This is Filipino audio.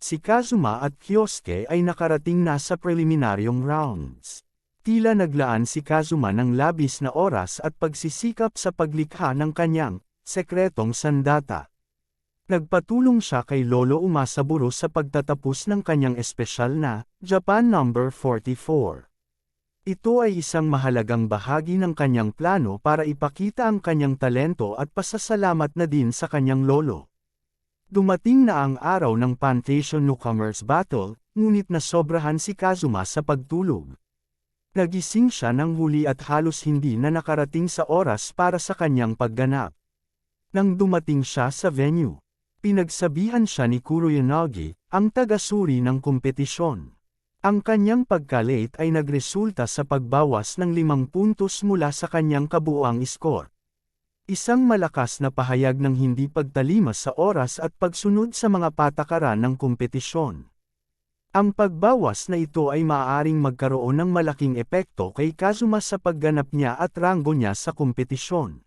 si Kazuma at Kyosuke ay nakarating na sa preliminaryong rounds. Tila naglaan si Kazuma ng labis na oras at pagsisikap sa paglikha ng kanyang sekretong sandata. Nagpatulong siya kay Lolo Umasaburo sa pagtatapos ng kanyang espesyal na Japan No. 44. Ito ay isang mahalagang bahagi ng kanyang plano para ipakita ang kanyang talento at pasasalamat na din sa kanyang lolo. Dumating na ang araw ng Plantation Newcomers Battle, ngunit nasobrahan si Kazuma sa pagtulog. Nagising siya ng huli at halos hindi na nakarating sa oras para sa kanyang pagganap. Nang dumating siya sa venue, pinagsabihan siya ni Kuroyanagi, ang taga-suri ng kompetisyon. Ang kanyang pagka-late ay nagresulta sa pagbawas ng 5 puntos mula sa kanyang kabuuang score. Isang malakas na pahayag ng hindi pagtalimas sa oras at pagsunod sa mga patakaran ng kompetisyon. Ang pagbawas na ito ay maaaring magkaroon ng malaking epekto kay Kazuma sa pagganap niya at ranggo niya sa kompetisyon.